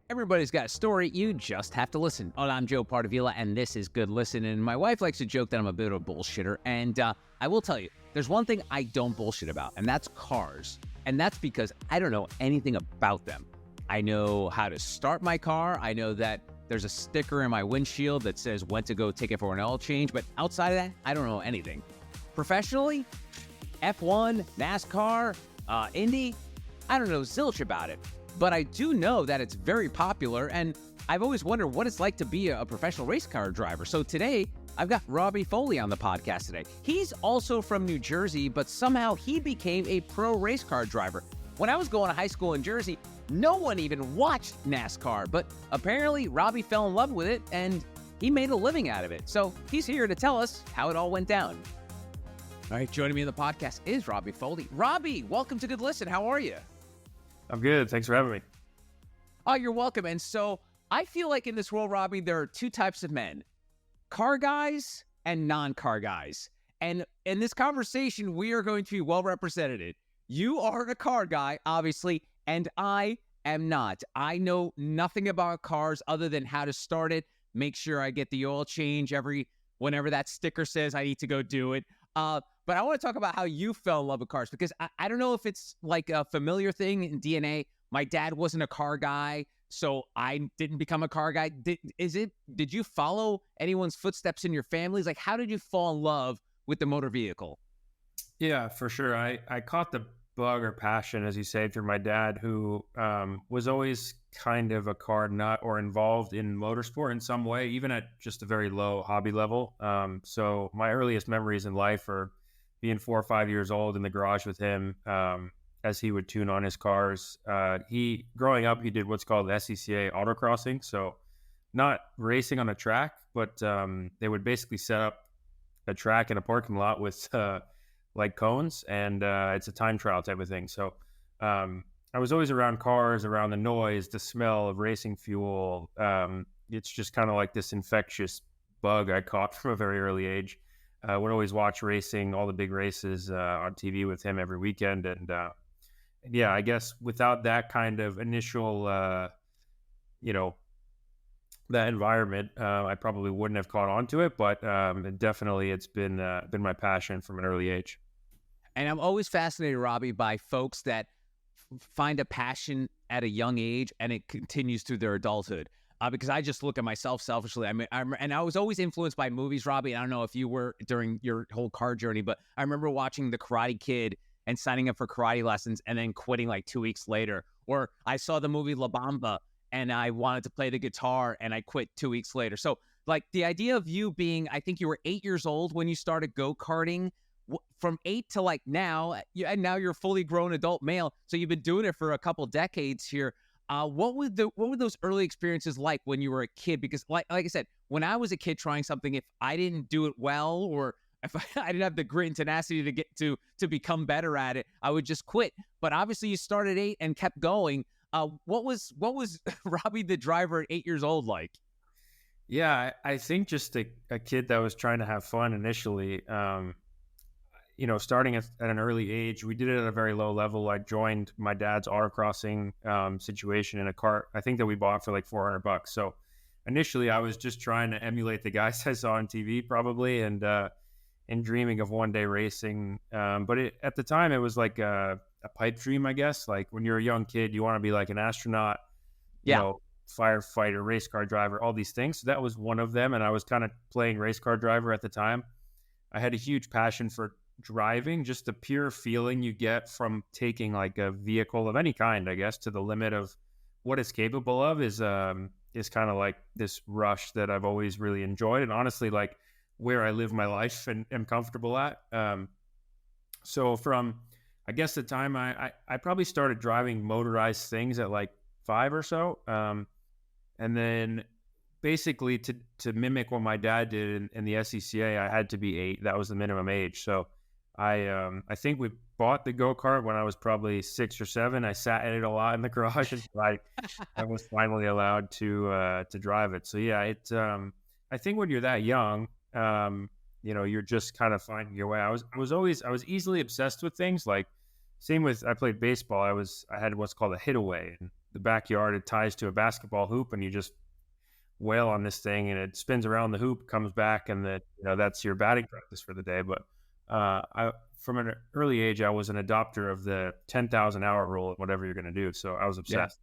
Everybody's got a story, you just have to listen. Oh, I'm Joe Pardavila, and this is Good Listening. And my wife likes to joke that I'm a bit of a bullshitter, and I will tell you, there's one thing I don't bullshit about, and that's cars. And that's because I don't know anything about them. I know how to start my car. I know that there's a sticker in my windshield that says when to go take it for an oil change, but outside of that, I don't know anything. Professionally, F1, NASCAR, Indy, I don't know zilch about it. But I do know that it's very popular, and I've always wondered what it's like to be a professional race car driver. So today, I've got Robby Foley on the podcast today. He's also from New Jersey, but somehow he became a pro race car driver. When I was going to high school in Jersey, no one even watched NASCAR, but apparently Robby fell in love with it, and he made a living out of it. So he's here to tell us how it all went down. All right, joining me in the podcast is Robby Foley. Robby, welcome to Good Listen. How are you? I'm good. Thanks for having me. Oh, you're welcome. And so I feel like in this world, Robby, there are two types of men, car guys and non-car guys. And in this conversation, we are going to be well represented. You are a car guy, obviously, and I am not. I know nothing about cars other than how to start it, make sure I get the oil change whenever that sticker says I need to go do it. But I want to talk about how you fell in love with cars, because I don't know if it's like a familiar thing in DNA. My dad wasn't a car guy, so I didn't become a car guy. Did you follow anyone's footsteps in your families? Like, how did you fall in love with the motor vehicle? Yeah, for sure. I caught the bug or passion, as you say, through my dad, who was always kind of a car nut or involved in motorsport in some way, even at just a very low hobby level. So my earliest memories in life are being 4 or 5 years old in the garage with him as he would tune on his cars. Growing up, he did what's called SCCA autocrossing. So not racing on a track, but they would basically set up a track in a parking lot with like cones, and it's a time trial type of thing. So I was always around cars, around the noise, the smell of racing fuel. It's just kind of like this infectious bug I caught from a very early age. Would always watch racing, all the big races on TV with him every weekend. And yeah, I guess without that kind of initial, that environment, I probably wouldn't have caught on to it. But definitely it's been my passion from an early age. And I'm always fascinated, Robby, by folks that find a passion at a young age and it continues through their adulthood. Because I just look at myself selfishly. And I was always influenced by movies, Robby. I don't know if you were during your whole car journey, but I remember watching The Karate Kid and signing up for karate lessons and then quitting like 2 weeks later. Or I saw the movie La Bamba and I wanted to play the guitar and I quit 2 weeks later. So like the idea of you being, I think you were 8 years old when you started go-karting. From 8 to like now, and now you're a fully grown adult male. So you've been doing it for a couple decades here. What were those early experiences like when you were a kid? Because like I said, when I was a kid trying something, if I didn't do it well, or if I didn't have the grit and tenacity to get to become better at it, I would just quit. But obviously you started at 8 and kept going. What was Robby the driver at 8 years old like? Yeah, I think just a kid that was trying to have fun initially. Starting at an early age, we did it at a very low level. I joined my dad's autocrossing situation in a car, I think that we bought for like $400. So initially I was just trying to emulate the guys I saw on TV probably, and dreaming of one day racing. But at the time it was like a pipe dream, I guess. Like when you're a young kid, you want to be like an astronaut, firefighter, race car driver, all these things. So that was one of them. And I was kind of playing race car driver at the time. I had a huge passion for driving, just the pure feeling you get from taking like a vehicle of any kind, I guess, to the limit of what it's capable of is kind of like this rush that I've always really enjoyed, and honestly like where I live my life and am comfortable at. So from, I guess, the time I probably started driving motorized things at like 5 or so, and then basically to mimic what my dad did in the SCCA, I had to be 8. That was the minimum age. So I think we bought the go-kart when I was probably 6 or 7. I sat in it a lot in the garage until I was finally allowed to drive it. So yeah, I think when you're that young, you're just kind of finding your way. I was easily obsessed with things. Like same with, I played baseball. I had what's called a hit away, and the backyard. It ties to a basketball hoop, and you just wail on this thing, and it spins around the hoop, comes back, and that's your batting practice for the day. But I from an early age, I was an adopter of the 10,000 hour rule, whatever you're going to do. So I was Yeah. obsessed.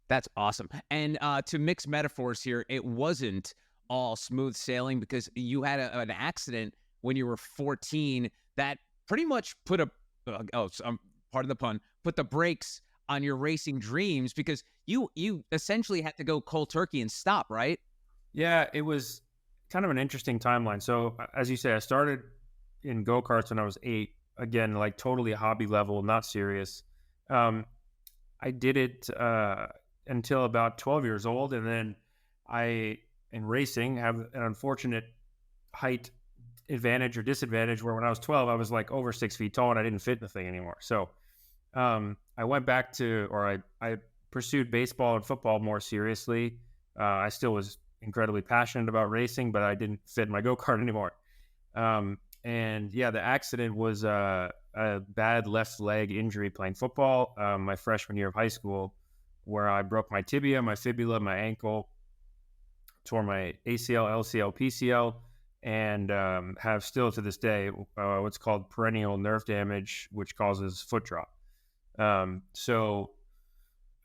That's awesome. And to mix metaphors here, it wasn't all smooth sailing because you had an accident when you were 14 that pretty much put pardon the pun, put the brakes on your racing dreams because you essentially had to go cold turkey and stop, right? Yeah, it was kind of an interesting timeline. So, as you say, I started in go karts when I was 8. Again, like totally hobby level, not serious. Um, I did it until about 12 years old, and then I, in racing, have an unfortunate height advantage or disadvantage where when I was 12, I was like over 6 feet tall and I didn't fit in the thing anymore. So I went back to, or I pursued baseball and football more seriously. I still was incredibly passionate about racing, but I didn't fit in my go-kart anymore. And yeah, the accident was a bad left leg injury playing football my freshman year of high school, where I broke my tibia, my fibula, my ankle, tore my ACL, LCL, PCL, and have still to this day what's called perennial nerve damage, which causes foot drop. So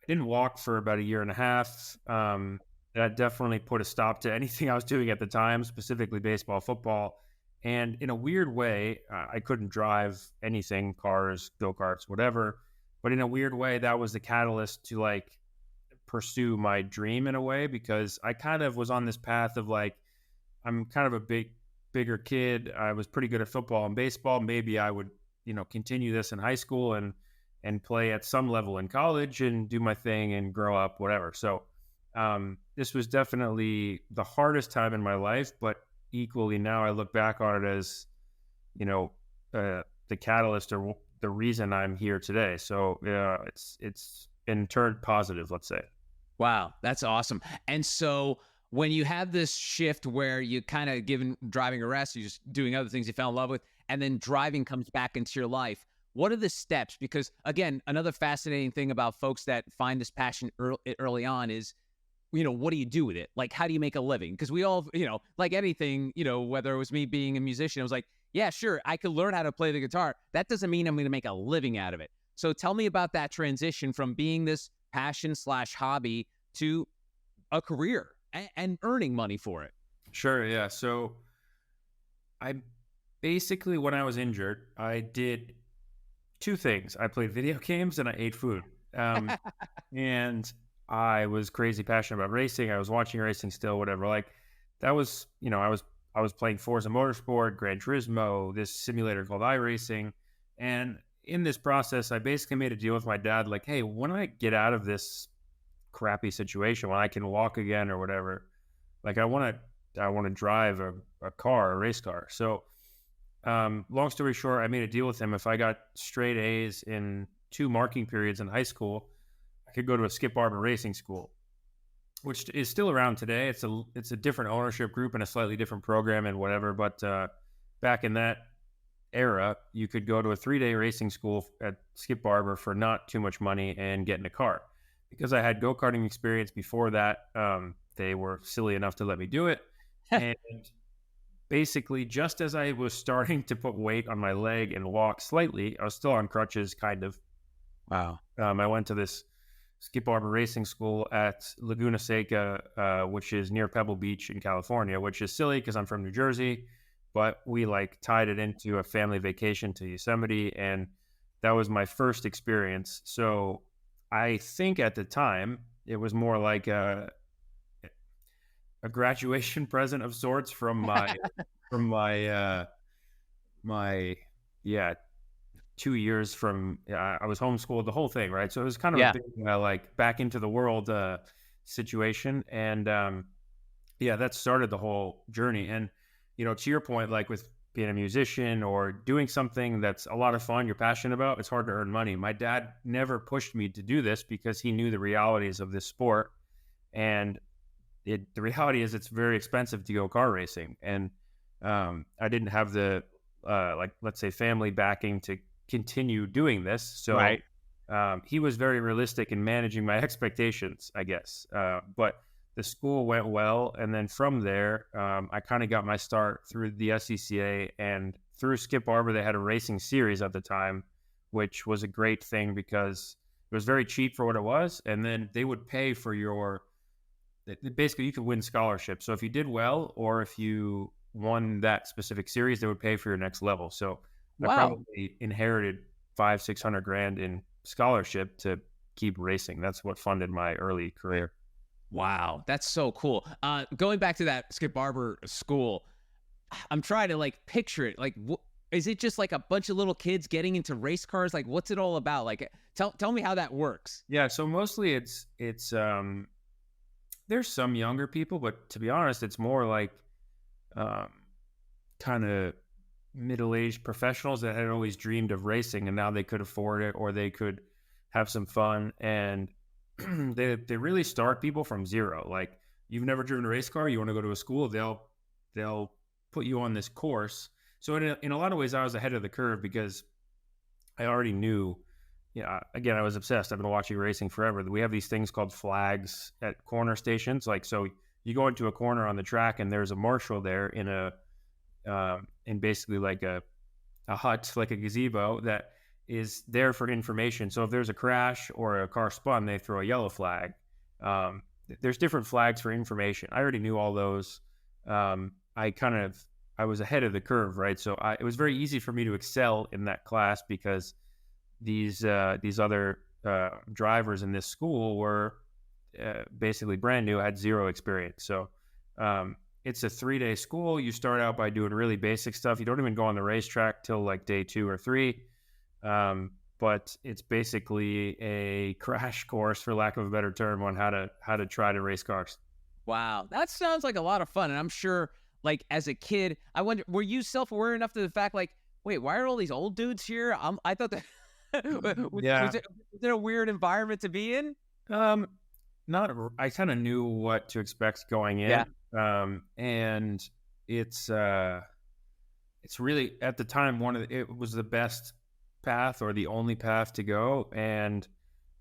I didn't walk for about a year and a half. That definitely put a stop to anything I was doing at the time, specifically baseball, football. And in a weird way, I couldn't drive anything, cars, go-karts, whatever. But in a weird way, that was the catalyst to like pursue my dream in a way, because I kind of was on this path of like, I'm kind of a bigger kid. I was pretty good at football and baseball. Maybe I would, continue this in high school and play at some level in college and do my thing and grow up, whatever. So this was definitely the hardest time in my life, but equally now I look back on it as, the catalyst or the reason I'm here today. So it's been turned positive, let's say. Wow, that's awesome. And so when you have this shift where you kind of given driving a rest, you're just doing other things you fell in love with, and then driving comes back into your life, what are the steps? Because again, another fascinating thing about folks that find this passion early on is, what do you do with it? Like, how do you make a living? Because we all, like anything, whether it was me being a musician, I was like, yeah, sure, I could learn how to play the guitar. That doesn't mean I'm going to make a living out of it. So tell me about that transition from being this passion/hobby to a career and earning money for it. Sure. Yeah. So I basically, when I was injured, I did two things. I played video games and I ate food. And I was crazy passionate about racing. I was watching racing still, whatever. Like that was, I was playing Forza Motorsport, Gran Turismo, this simulator called iRacing. And in this process, I basically made a deal with my dad, like, hey, when I get out of this crappy situation, when I can walk again or whatever, like I want to drive a car, a race car. So long story short, I made a deal with him. If I got straight A's in 2 marking periods in high school, I could go to a Skip Barber racing school, which is still around today. It's a different ownership group and a slightly different program and whatever. But back in that era, you could go to a 3-day racing school at Skip Barber for not too much money and get in a car. Because I had go-karting experience before that, they were silly enough to let me do it. And basically, just as I was starting to put weight on my leg and walk slightly, I was still on crutches, kind of. Wow. I went to this Skip Barber Racing School at Laguna Seca, which is near Pebble Beach in California, which is silly because I'm from New Jersey, but we like tied it into a family vacation to Yosemite, and that was my first experience. So I think at the time it was more like a graduation present of sorts from my 2 years from I was homeschooled, the whole thing, right? So it was kind of a big like back into the world situation, and that started the whole journey. And to your point, like with being a musician or doing something that's a lot of fun, you're passionate about, it's hard to earn money. My dad never pushed me to do this because he knew the realities of this sport, and the reality is it's very expensive to go car racing, and I didn't have the let's say family backing to continue doing this. So Right. he was very realistic in managing my expectations, I guess. But the school went well, and then from there, I kind of got my start through the SCCA and through Skip Barber. They had a racing series at the time, which was a great thing because it was very cheap for what it was, and then they would pay for your. Basically, you could win scholarships. So if you did well, or if you won that specific series, they would pay for your next level. So I Wow. probably inherited 500-600 grand in scholarship to keep racing. That's what funded my early career. Wow, that's so cool. Going back to that Skip Barber school, I'm trying to like picture it. Like, is it just like a bunch of little kids getting into race cars? Like, what's it all about? Like, tell me how that works. Yeah, so mostly it's there's some younger people, but to be honest, it's more like um, kind of middle-aged professionals that had always dreamed of racing and now they could afford it or they could have some fun. And they really start people from zero. Like, you've never driven a race car, you want to go to a school, they'll put you on this course. So in a lot of ways I was ahead of the curve because I already knew. Yeah, again, I was obsessed. I've been watching racing forever. We have these things called flags at corner stations. Like, so you go into a corner on the track and there's a marshal there in basically like a hut, like a gazebo that is there for information. So if there's a crash or a car spun, they throw a yellow flag. Um, there's different flags for information. I already knew all those. I was ahead of the curve, right? So it was very easy for me to excel in that class because these other drivers in this school were basically brand new, had zero experience. So it's a 3-day school. You start out by doing really basic stuff. You don't even go on the racetrack till like day 2 or 3. But it's basically a crash course, for lack of a better term, on how to try to race cars. Wow, that sounds like a lot of fun. And I'm sure, like as a kid, I wonder, were you self-aware enough to the fact, like, wait, why are all these old dudes here? I thought that Yeah. was it a weird environment to be in? Um, not. I kind of knew what to expect going Yeah. in. And it's it's really at the time it was the best path or the only path to go. And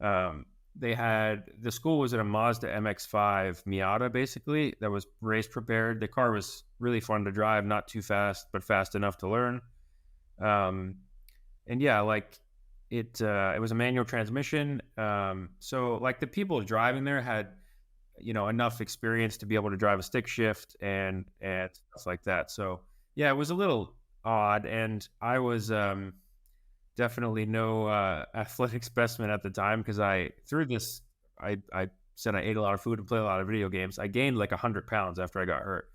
the school was in a Mazda MX-5 Miata, basically, that was race prepared. The car was really fun to drive, not too fast, but fast enough to learn. Um, and yeah, like it was a manual transmission. So like the people driving there had, enough experience to be able to drive a stick shift and stuff like that. So yeah, it was a little odd, and I was definitely no athletic specimen at the time because I said I ate a lot of food and played a lot of video games. I gained like 100 pounds after I got hurt,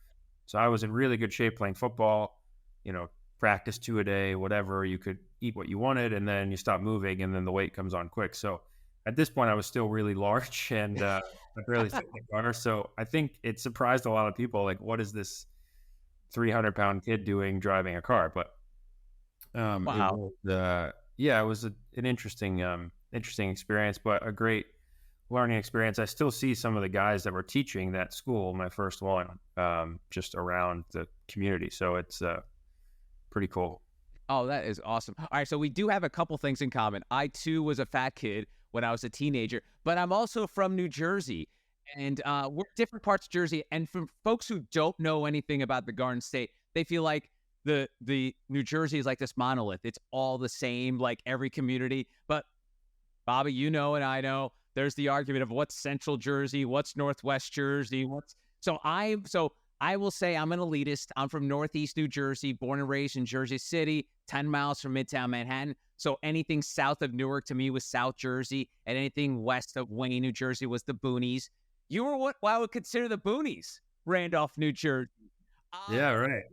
so I was in really good shape playing football. You know, practice 2 a day, whatever. You could eat what you wanted, and then you stop moving, and then the weight comes on quick. So at this point, I was still really large, and I barely fit in the car. So I think it surprised a lot of people. Like, what is this 300-pound kid doing driving a car? But it Wow. was yeah, it was an interesting experience, but a great learning experience. I still see some of the guys that were teaching that school, my first one, just around the community. So it's pretty cool. Oh, that is awesome. All right, so we do have a couple things in common. I too was a fat kid when I was a teenager, but I'm also from New Jersey, and we're different parts of Jersey. And for folks who don't know anything about the Garden State, they feel like the New Jersey is like this monolith. It's all the same, like every community. But Bobby, you know, and I know there's the argument of what's Central Jersey, what's Northwest Jersey, what's so I will say I'm an elitist. I'm from Northeast New Jersey, born and raised in Jersey City, 10 miles from Midtown Manhattan. So anything south of Newark to me was South Jersey, and anything west of Wayne, New Jersey was the boonies. You were what I would consider the boonies, Randolph, New Jersey. Uh, Yeah, right.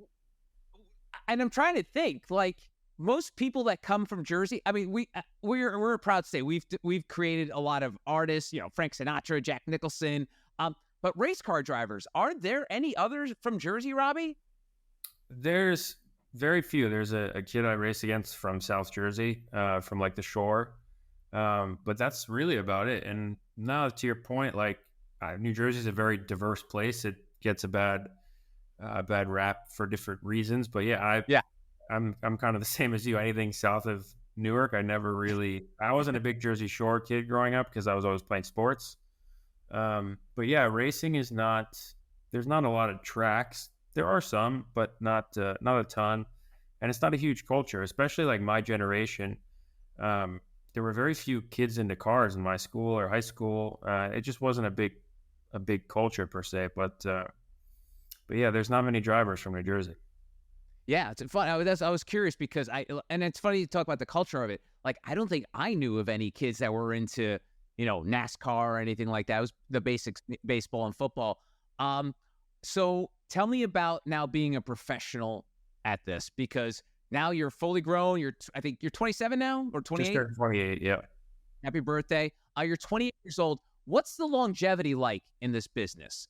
and I'm trying to think, like most people that come from Jersey. I mean, we're a proud state. We've created a lot of artists, you know, Frank Sinatra, Jack Nicholson. But race car drivers, are there any others from Jersey, Robby? There's very few. There's a kid I race against from South Jersey, from like the shore. But that's really about it. And now to your point, like New Jersey is a very diverse place. It gets a bad rap for different reasons. But yeah, Yeah. I'm kind of the same as you. Anything south of Newark. I wasn't a big Jersey Shore kid growing up because I was always playing sports. But yeah, racing is not, there's not a lot of tracks. There are some, but not a ton. And it's not a huge culture, especially like my generation. There were very few kids into cars in my school or high school. It just wasn't a big culture per se. But yeah, there's not many drivers from New Jersey. Yeah, it's fun. I was curious because and it's funny you talk about the culture of it. Like, I don't think I knew of any kids that were into, NASCAR or anything like that. It was the basics, baseball and football. So tell me about now being a professional at this, because now you're fully grown. I think you're 27 now, or Just 28. turned 28. Yeah. Happy birthday. You're 28 years old. What's the longevity like in this business?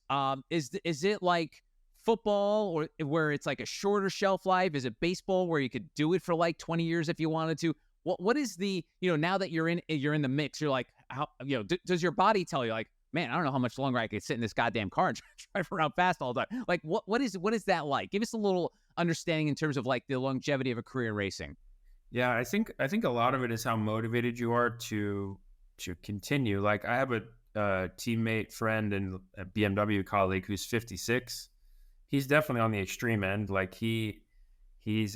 Is it like football, or where it's like a shorter shelf life? Is it baseball where you could do it for like 20 years if you wanted to? What is the, now that you're in the mix, you're like, how, does your body tell you like, man, I don't know how much longer I could sit in this goddamn car and drive around fast all the time? Like, what is that like? Give us a little understanding in terms of like the longevity of a career in racing. Yeah, I think a lot of it is how motivated you are to continue. Like I have a teammate, friend, and a BMW colleague who's 56. He's definitely on the extreme end. Like he's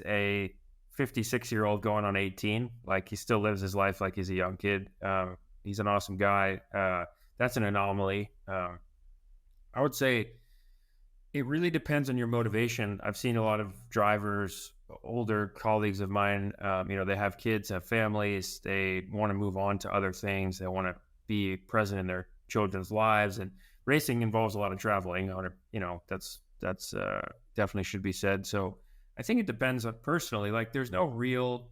a 56-year-old going on 18. Like he still lives his life like he's a young kid. He's an awesome guy. That's an anomaly. I would say it really depends on your motivation. I've seen a lot of drivers, older colleagues of mine, they have kids, have families, they want to move on to other things. They want to be present in their children's lives, and racing involves a lot of traveling. That's definitely should be said. So I think it depends on personally. Like there's no real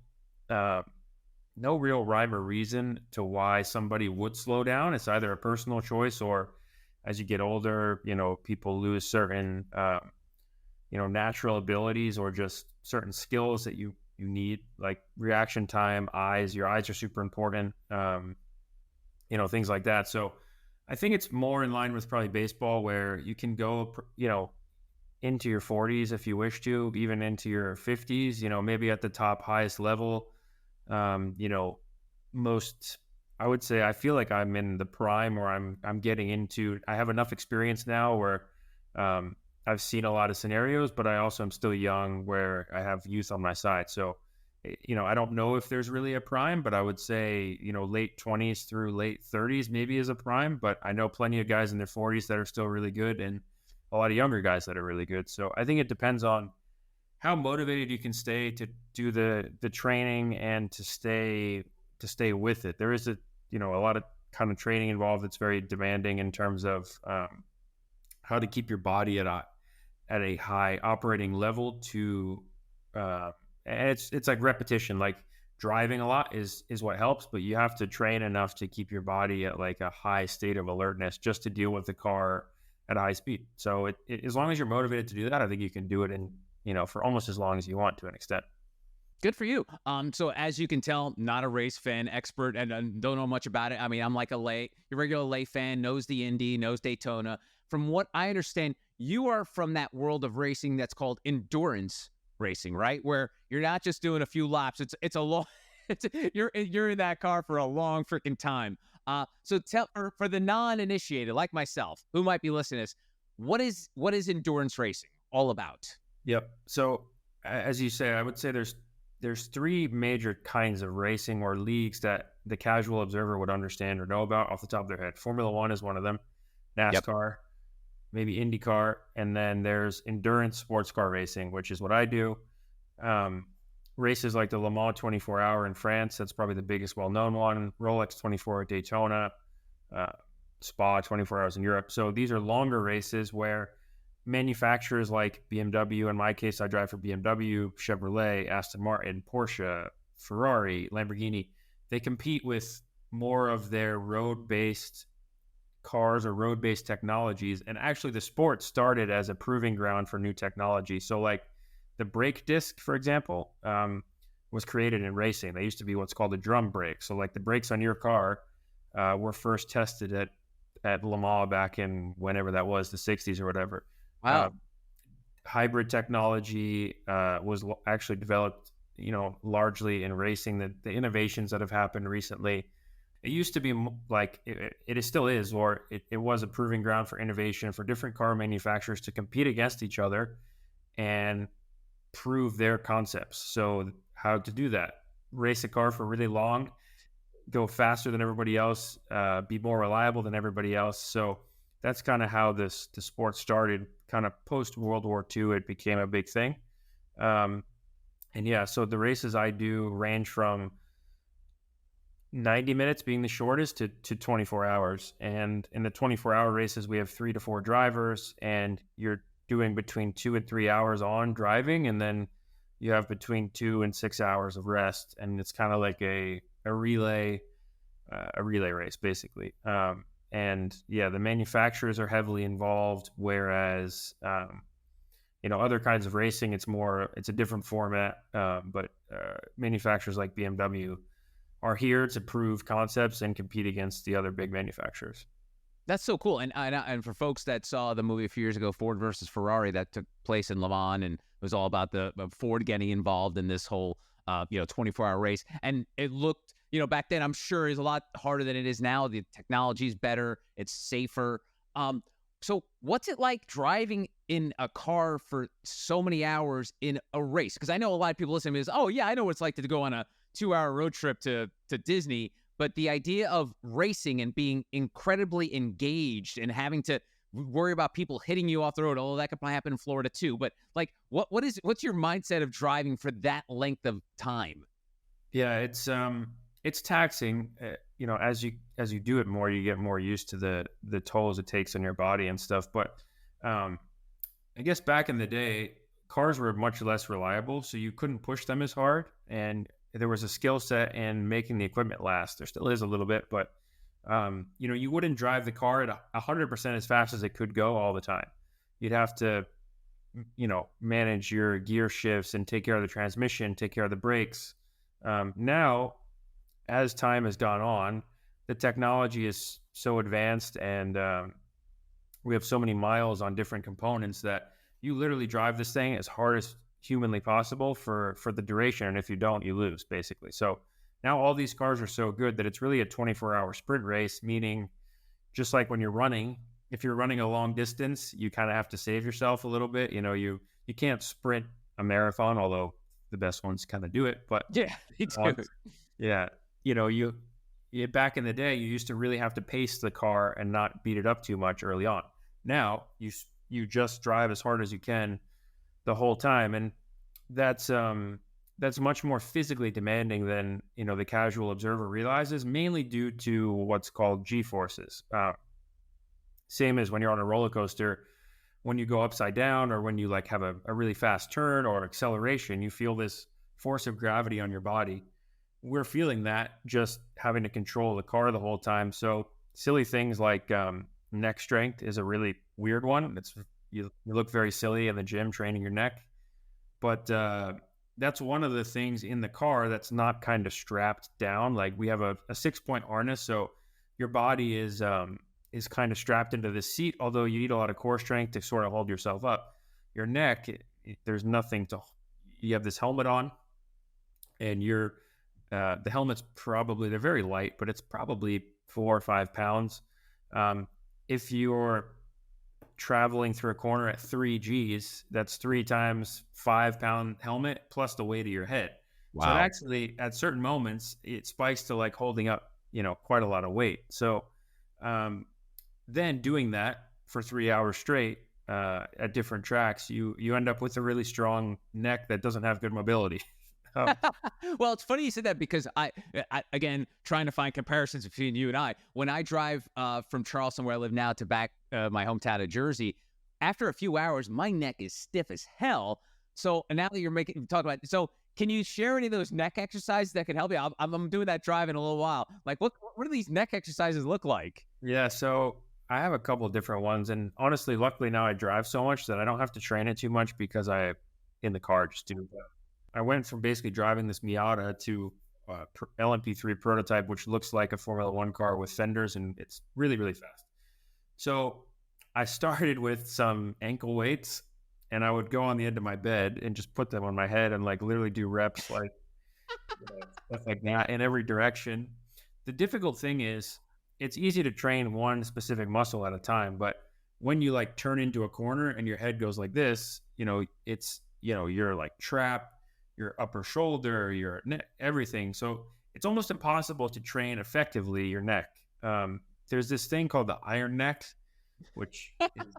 rhyme or reason to why somebody would slow down. It's either a personal choice, or as you get older, people lose certain, natural abilities, or just certain skills that you need, like reaction time, eyes. Your eyes are super important, things like that. So I think it's more in line with probably baseball, where you can go, into your 40s if you wish to, even into your 50s, maybe at the top highest level. Most, I would say, I feel like I'm in the prime, or I'm getting into, I have enough experience now where I've seen a lot of scenarios, but I also am still young, where I have youth on my side. So, I don't know if there's really a prime, but I would say, late 20s through late 30s maybe is a prime, but I know plenty of guys in their 40s that are still really good, and a lot of younger guys that are really good. So I think it depends on how motivated you can stay to do the training, and to stay with it. There is a lot of kind of training involved that's very demanding in terms of how to keep your body at a high operating level to and it's like repetition. Like driving a lot is what helps, but you have to train enough to keep your body at like a high state of alertness just to deal with the car at a high speed. So as long as you're motivated to do that, I think you can do it in for almost as long as you want, to an extent. Good for you. So as you can tell, not a race fan expert, and don't know much about it. I mean, I'm like your regular lay fan, knows the Indy, knows Daytona. From what I understand, you are from that world of racing that's called endurance racing, right? Where you're not just doing a few laps. It's a long. You're in that car for a long freaking time. So tell, for the non-initiated like myself who might be listening to this, what is endurance racing all about? Yep. So as you say, I would say there's three major kinds of racing or leagues that the casual observer would understand or know about off the top of their head. Formula One is one of them, NASCAR, maybe IndyCar, and then there's endurance sports car racing, which is what I do. Races like the Le Mans 24-hour in France, that's probably the biggest well-known one. Rolex 24 at Daytona, Spa 24 hours in Europe. So these are longer races where manufacturers like BMW, in my case, I drive for BMW, Chevrolet, Aston Martin, Porsche, Ferrari, Lamborghini. They compete with more of their road-based cars or road-based technologies. And actually the sport started as a proving ground for new technology. So like the brake disc, for example, was created in racing. They used to be what's called a drum brake. So like the brakes on your car were first tested at Le Mans back in whenever that was, the 60s or whatever. Wow. Hybrid technology was actually developed, largely in racing, the innovations that have happened recently. It used to be like it is still is, or it was a proving ground for innovation for different car manufacturers to compete against each other and prove their concepts. So how to do that? Race a car for really long, go faster than everybody else, be more reliable than everybody else. So that's kind of how the sport started. Kind of post World War II, it became a big thing. Um, and yeah, so the races I do range from 90 minutes being the shortest to 24 hours. And in the 24-hour races, we have 3 to 4 drivers, and you're doing between 2 and 3 hours on driving, and then you have between 2 and 6 hours of rest. And it's kind of like a relay race, basically. And yeah, the manufacturers are heavily involved, whereas other kinds of racing, it's a different format. But manufacturers like BMW are here to prove concepts and compete against the other big manufacturers. That's so cool. And for folks that saw the movie a few years ago, Ford versus Ferrari, that took place in Le Mans, and it was all about the Ford getting involved in this whole 24-hour race. And it looked, back then, I'm sure is a lot harder than it is now. The technology is better, it's safer. So what's it like driving in a car for so many hours in a race? Because I know a lot of people listening to this, oh yeah, I know what it's like to go on a 2-hour road trip to Disney. But the idea of racing and being incredibly engaged and having to worry about people hitting you off the road, although that could probably happen in Florida too. But like, what's your mindset of driving for that length of time? Yeah, it's taxing. As you do it more, you get more used to the tolls it takes on your body and stuff. But I guess back in the day, cars were much less reliable, so you couldn't push them as hard, and there was a skill set in making the equipment last. There still is a little bit, but you wouldn't drive the car at 100% as fast as it could go all the time. You'd have to, manage your gear shifts and take care of the transmission, take care of the brakes. Now, as time has gone on, the technology is so advanced, and we have so many miles on different components that you literally drive this thing as hard as humanly possible for the duration, and if you don't, you lose, basically. So now all these cars are so good that it's really a 24-hour sprint race, meaning just like when you're running, if you're running a long distance, you kind of have to save yourself a little bit. You can't sprint a marathon, although the best ones kind of do it. But Yeah, me too. Yeah, you back in the day, you used to really have to pace the car and not beat it up too much early on. Now you just drive as hard as you can the whole time, and that's much more physically demanding than the casual observer realizes, mainly due to what's called G forces. Same as when you're on a roller coaster, when you go upside down, or when you like have a really fast turn or acceleration, you feel this force of gravity on your body. We're feeling that just having to control the car the whole time. So silly things like neck strength is a really weird one. You look very silly in the gym training your neck, but that's one of the things in the car that's not kind of strapped down. Like we have a 6-point harness, so your body is kind of strapped into the seat, although you need a lot of core strength to sort of hold yourself up. Your neck, there's nothing you have this helmet on, and the helmet's they're very light, but it's probably 4 or 5 pounds. If you're traveling through a corner at 3 Gs, that's 3 times 5-pound helmet plus the weight of your head. Wow. So it actually, at certain moments, it spikes to like holding up, quite a lot of weight. So then doing that for 3 hours straight at different tracks, you end up with a really strong neck that doesn't have good mobility. Well, it's funny you said that, because I again, trying to find comparisons between you and I. When I drive from Charleston, where I live now, to back my hometown of Jersey, after a few hours, my neck is stiff as hell. So now that you're talking about, so can you share any of those neck exercises that can help you? I'm doing that drive in a little while. Like, what do these neck exercises look like? Yeah, so I have a couple of different ones, and honestly, luckily now I drive so much that I don't have to train it too much, because in the car just do that. I went from basically driving this Miata to LMP3 prototype, which looks like a Formula One car with fenders, and it's really, really fast. So I started with some ankle weights, and I would go on the end of my bed and just put them on my head and like literally do reps like stuff like that in every direction. The difficult thing is it's easy to train one specific muscle at a time, but when you like turn into a corner and your head goes like this, it's you're like trap, your upper shoulder, your neck, everything. So it's almost impossible to train effectively your neck. There's this thing called the iron neck, which is,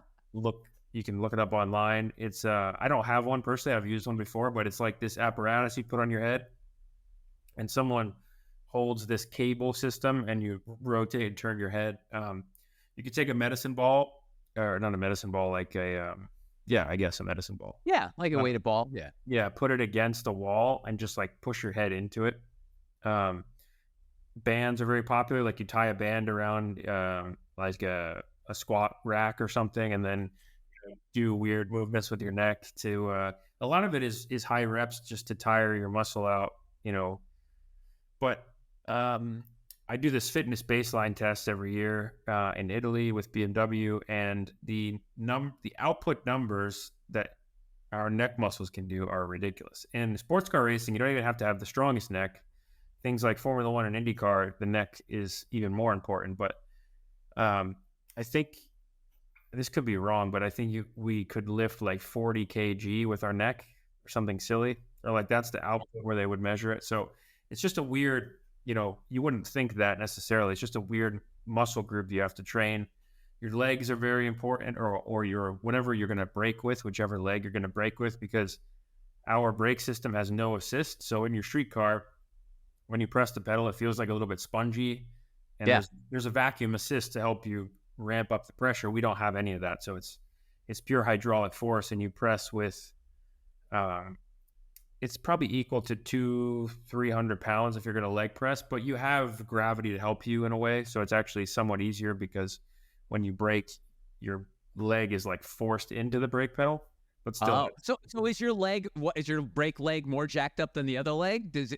you can look it up online. It's I don't have one personally. I've used one before, but it's like this apparatus you put on your head, and someone holds this cable system, and you rotate and turn your head. You could take a medicine ball, or not a medicine ball, like a yeah, I guess a medicine ball. Yeah, like a weighted ball. Yeah. Yeah, put it against the wall and just like push your head into it. Bands are very popular. Like you tie a band around like a squat rack or something, and then do weird movements with your neck. To a lot of it is high reps just to tire your muscle out, But I do this fitness baseline test every year in Italy with BMW, and the output numbers that our neck muscles can do are ridiculous. In sports car racing, you don't even have to have the strongest neck. Things like Formula One and IndyCar, the neck is even more important. But I think this could be wrong, but I think we could lift like 40 kg with our neck or something silly, or like that's the output where they would measure it. So it's just a weird, you wouldn't think that necessarily. It's just a weird muscle group you have to train. Your legs are very important, or your whatever you're going to brake with, whichever leg you're going to brake with, because our brake system has no assist. So in your street car, when you press the pedal, it feels like a little bit spongy, and there's a vacuum assist to help you ramp up the pressure. We don't have any of that, so it's pure hydraulic force, and you press with it's probably equal to 200-300 pounds if you're going to leg press, but you have gravity to help you in a way, so it's actually somewhat easier, because when you brake, your leg is like forced into the brake pedal. But still, so is your brake leg more jacked up than the other leg? Did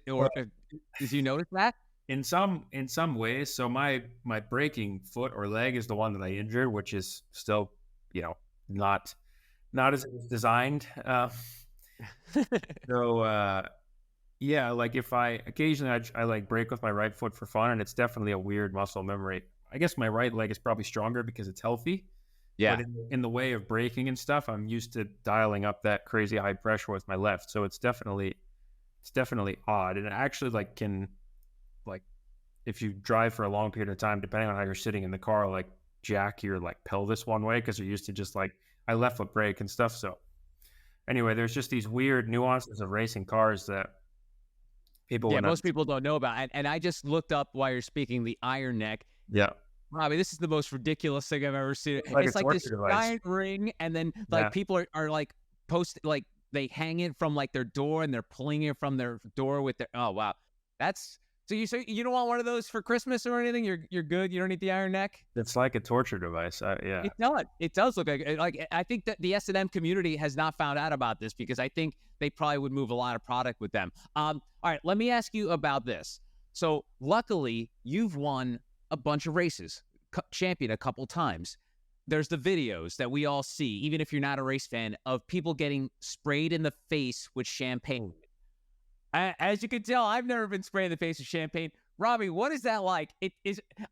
you notice that? In some ways. So my braking foot or leg is the one that I injured, which is still, not as it was designed. Yeah, like if I occasionally I like brake with my right foot for fun, and it's definitely a weird muscle memory. I guess my right leg is probably stronger because it's healthy. Yeah. But in the way of braking and stuff, I'm used to dialing up that crazy high pressure with my left. So it's definitely odd. And it actually can if you drive for a long period of time, depending on how you're sitting in the car, like jack your like pelvis one way, because you're used to just like I left foot brake and stuff. So anyway, there's just these weird nuances of racing cars that most people don't know about. And I just looked up while you're speaking the iron neck. Yeah. Robbie, this is the most ridiculous thing I've ever seen. It's like this giant ring, and then people are like like they hang it from like their door, and they're pulling it from their door with their. Oh wow, so you don't want one of those for Christmas or anything? You're good. You don't need the iron neck. It's like a torture device. Yeah, it does look like. I think that the S&M community has not found out about this, because I think they probably would move a lot of product with them. All right, let me ask you about this. So luckily, you've won a bunch of races, champion a couple times. There's the videos that we all see, even if you're not a race fan, of people getting sprayed in the face with champagne. As you can tell, I've never been sprayed in the face with champagne. Robbie, what is that like?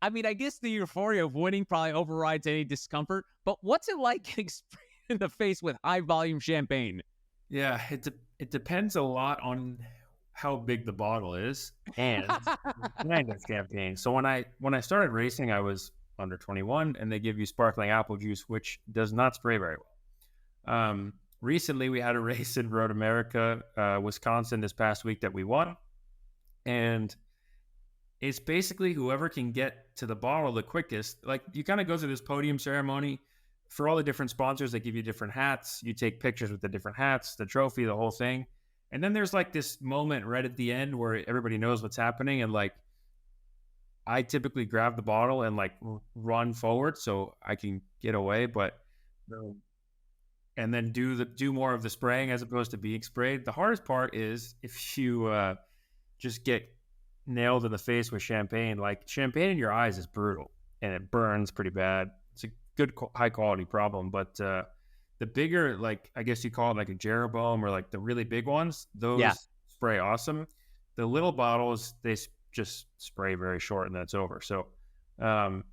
I guess the euphoria of winning probably overrides any discomfort, but what's it like getting sprayed in the face with high volume champagne? Yeah, it depends a lot on how big the bottle is and the kind of champagne. So when I started racing, I was under 21, and they give you sparkling apple juice, which does not spray very well. Recently, we had a race in Road America, Wisconsin, this past week that we won, and it's basically whoever can get to the bottle the quickest. Like, you kind of go through this podium ceremony for all the different sponsors. They give you different hats. You take pictures with the different hats, the trophy, the whole thing. And then there's like this moment right at the end where everybody knows what's happening. And like, I typically grab the bottle and like run forward so I can get away, and then do more of the spraying as opposed to being sprayed. The hardest part is if you just get nailed in the face with champagne. Like, champagne in your eyes is brutal, and it burns pretty bad. It's a good high quality problem, but the The bigger, like I guess you call it like a Jeroboam or like the really big ones, Yeah. those spray awesome. The little bottles, just spray very short and that's over. So, um,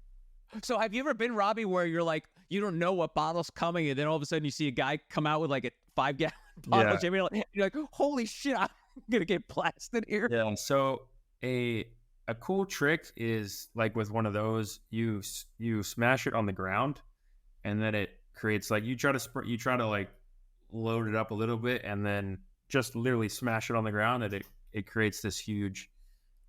So have you ever been, Robbie, where you're like, you don't know what bottle's coming, and then all of a sudden you see a guy come out with like a 5 gallon bottle, yeah, Jimmy, you're like, holy shit, I'm gonna get blasted here. yeah. So a a cool trick is like with one of those, you smash it on the ground, and then it creates like you try to like load it up a little bit, and then just literally smash it on the ground, and it creates this huge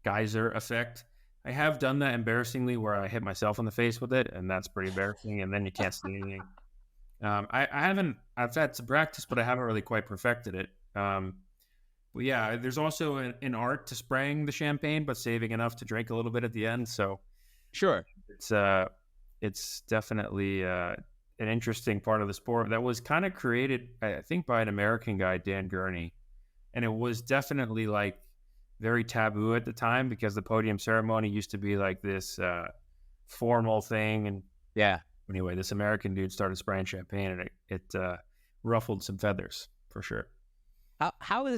geyser effect. I have done that embarrassingly where I hit myself in the face with it, and that's pretty embarrassing. And then you can't see anything. I haven't. I've had some practice, but I haven't really quite perfected it. But yeah, there's also an art to spraying the champagne, but saving enough to drink a little bit at the end. So Sure. it's it's definitely an interesting part of the sport that was kind of created, I think, by an American guy, Dan Gurney, and it was definitely like very taboo at the time because the podium ceremony used to be like this formal thing. And Yeah. anyway, this American dude started spraying champagne, and it ruffled some feathers for sure.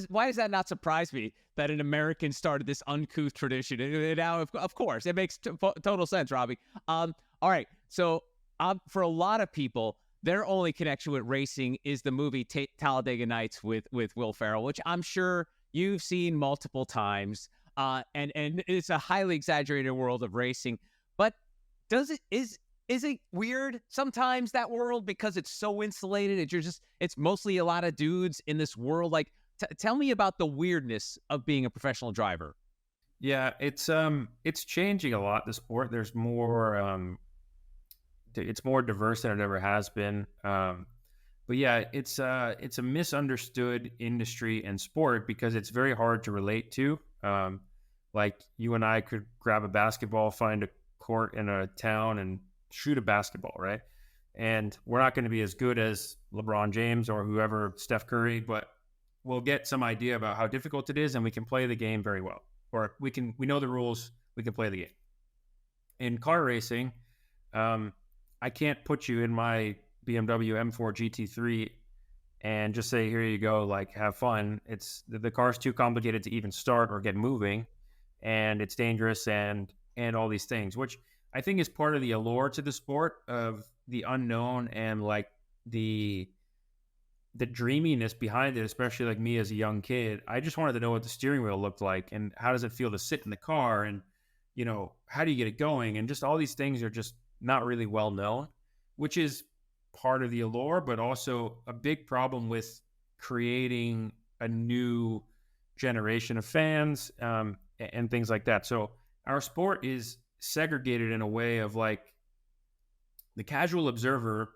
Why does that not surprise me that an American started this uncouth tradition? And now, of course, it makes total sense, Robbie. All right. So, for a lot of people, their only connection with racing is the movie Talladega Nights with Will Ferrell, which I'm sure you've seen multiple times. And it's a highly exaggerated world of racing. But is it weird sometimes, that world, because it's so insulated? It's mostly a lot of dudes in this world. Like, tell me about the weirdness of being a professional driver. Yeah, it's changing a lot. The sport, there's more it's more diverse than it ever has been. But yeah, it's a misunderstood industry and sport because it's very hard to relate to. Like you and I could grab a basketball, find a court in a town, and shoot a basketball, right? And we're not going to be as good as LeBron James or whoever, Steph Curry, but we'll get some idea about how difficult it is, and we can play the game very well, or we know the rules, we can play the game. In car racing, I can't put you in my BMW M4 GT3 and just say, here you go, like have fun. It's the car's too complicated to even start or get moving, and it's dangerous and all these things, which I think is part of the allure to the sport of the unknown and like the dreaminess behind it, especially like me as a young kid. I just wanted to know what the steering wheel looked like and how does it feel to sit in the car, and how do you get it going, and just all these things are just not really well known, which is part of the allure, but also a big problem with creating a new generation of fans, and things like that. So our sport is segregated in a way of like the casual observer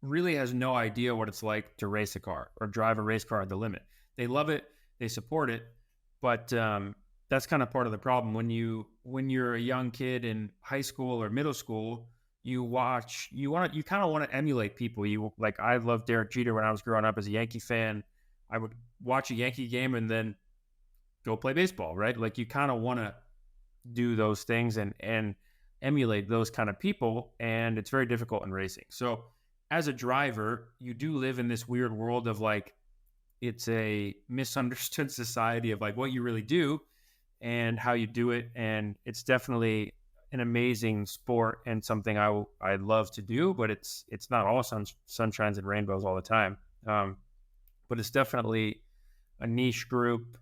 really has no idea what it's like to race a car or drive a race car at the limit. They love it, they support it, but that's kind of part of the problem. When you're a young kid in high school or middle school, you kind of want to emulate people. I loved Derek Jeter when I was growing up as a Yankee fan. I would watch a Yankee game and then go play baseball, right? Like you kind of want to do those things and emulate those kind of people, and it's very difficult in racing. So as a driver, you do live in this weird world of like, it's a misunderstood society of like what you really do and how you do it. And it's definitely an amazing sport and something I'd love to do, but it's not all sunshines and rainbows all the time. But it's definitely a niche group.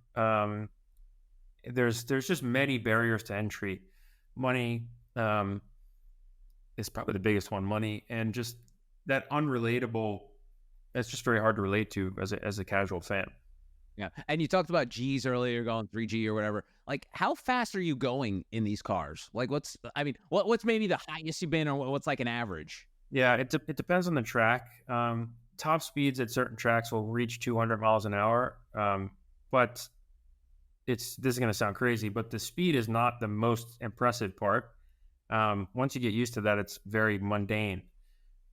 There's just many barriers to entry. Money is probably the biggest one. Money and just that unrelatable. It's just very hard to relate to as a casual fan. Yeah. And you talked about G's earlier, going 3G or whatever. Like, how fast are you going in these cars? Like, what's maybe the highest you've been, or what's like an average? Yeah, it depends on the track. Top speeds at certain tracks will reach 200 miles an hour. But this is going to sound crazy, but the speed is not the most impressive part. Once you get used to that, it's very mundane.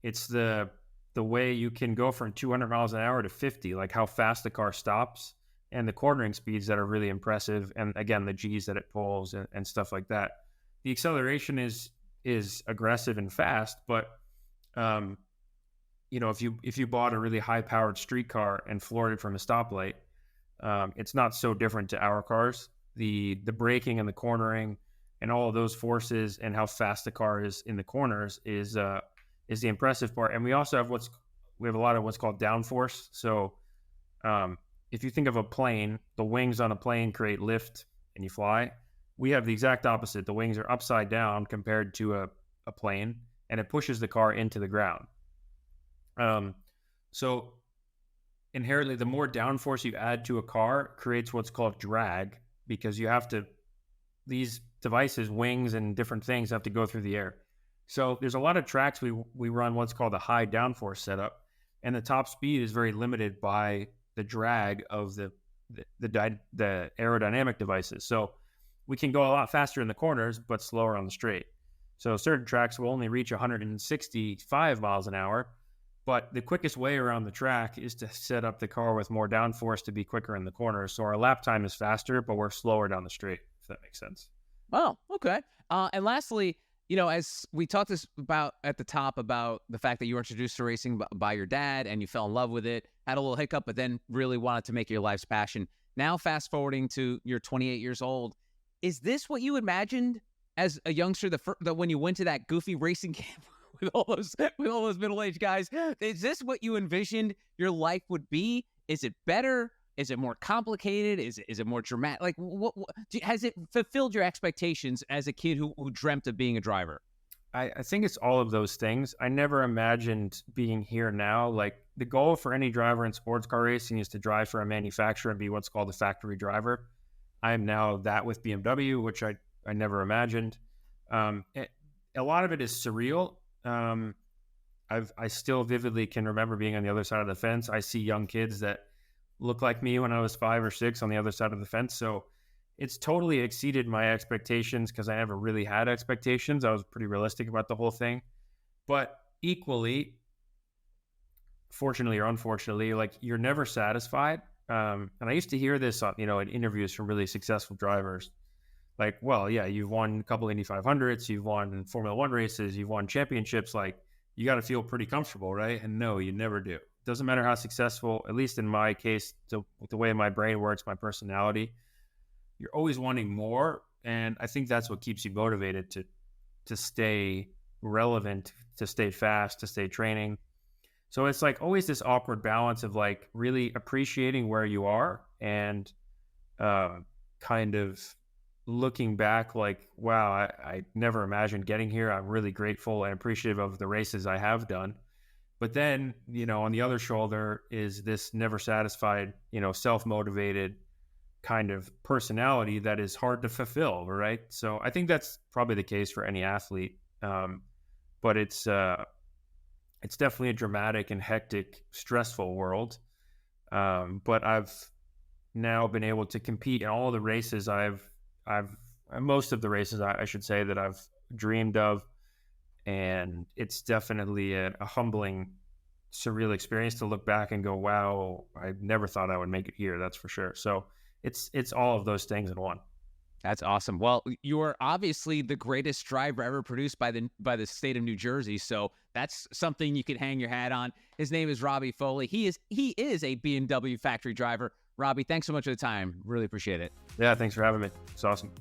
It's the way you can go from 200 miles an hour to 50, like how fast the car stops, and the cornering speeds that are really impressive. And again, the G's that it pulls and stuff like that. The acceleration is aggressive and fast, but if you bought a really high powered street car and floored it from a stoplight, it's not so different to our cars. The braking and the cornering and all of those forces and how fast the car is in the corners is the impressive part. And we also have a lot of what's called downforce. So if you think of a plane, the wings on a plane create lift and you fly. We have the exact opposite. The wings are upside down compared to a plane, and it pushes the car into the ground. So inherently, the more downforce you add to a car creates what's called drag, because these devices, wings and different things, have to go through the air. So there's a lot of tracks we run what's called a high downforce setup, and the top speed is very limited by the drag of the aerodynamic devices. So we can go a lot faster in the corners, but slower on the straight. So certain tracks will only reach 165 miles an hour, but the quickest way around the track is to set up the car with more downforce to be quicker in the corners. So our lap time is faster, but we're slower down the straight, if that makes sense. Oh, okay. And lastly, as we talked about at the top about the fact that you were introduced to racing by your dad and you fell in love with it, had a little hiccup, but then really wanted to make it your life's passion. Now, fast forwarding to you're 28 years old, is this what you imagined as a youngster when you went to that goofy racing camp with all those middle-aged guys? Is this what you envisioned your life would be? Is it better? Is it more complicated? Is it more dramatic? Like, what has it fulfilled your expectations as a kid who dreamt of being a driver? I think it's all of those things. I never imagined being here now. Like, the goal for any driver in sports car racing is to drive for a manufacturer and be what's called a factory driver. I am now that with BMW, which I never imagined. A lot of it is surreal. I still vividly can remember being on the other side of the fence. I see young kids that look like me when I was 5 or 6 on the other side of the fence. So it's totally exceeded my expectations, because I never really had expectations. I was pretty realistic about the whole thing. But equally, fortunately or unfortunately, like, you're never satisfied. And I used to hear this, in interviews from really successful drivers. Like, well, yeah, you've won a couple Indy 500s, you've won Formula One races, you've won championships. Like, you got to feel pretty comfortable, right? And no, you never do. Doesn't matter how successful, at least in my case, the way my brain works, my personality, you're always wanting more. And I think that's what keeps you motivated to stay relevant, to stay fast, to stay training. So it's like always this awkward balance of like really appreciating where you are and kind of looking back like, wow, I never imagined getting here. I'm really grateful and appreciative of the races I have done. But then, on the other shoulder is this never satisfied, self-motivated kind of personality that is hard to fulfill, right? So I think that's probably the case for any athlete. But it's definitely a dramatic and hectic, stressful world. But I've now been able to compete in all the races most of the races I should say that I've dreamed of. And it's definitely a humbling, surreal experience to look back and go, wow, I never thought I would make it here. That's for sure. So it's all of those things in one. That's awesome. Well, you are obviously the greatest driver ever produced by the state of New Jersey. So that's something you could hang your hat on. His name is Robby Foley. He is a BMW factory driver. Robby, thanks so much for the time. Really appreciate it. Yeah, thanks for having me. It's awesome.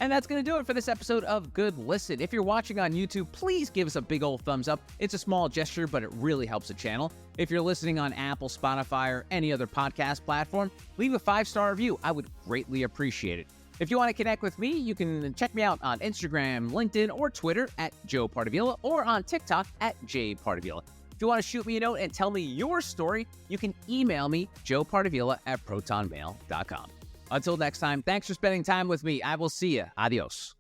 And that's going to do it for this episode of Good Listen. If you're watching on YouTube, please give us a big old thumbs up. It's a small gesture, but it really helps the channel. If you're listening on Apple, Spotify, or any other podcast platform, leave a 5-star review. I would greatly appreciate it. If you want to connect with me, you can check me out on Instagram, LinkedIn, or Twitter at Joe Pardavila, or on TikTok at jpardavila. If you want to shoot me a note and tell me your story, you can email me, joepardavila@protonmail.com. Until next time, thanks for spending time with me. I will see you. Adios.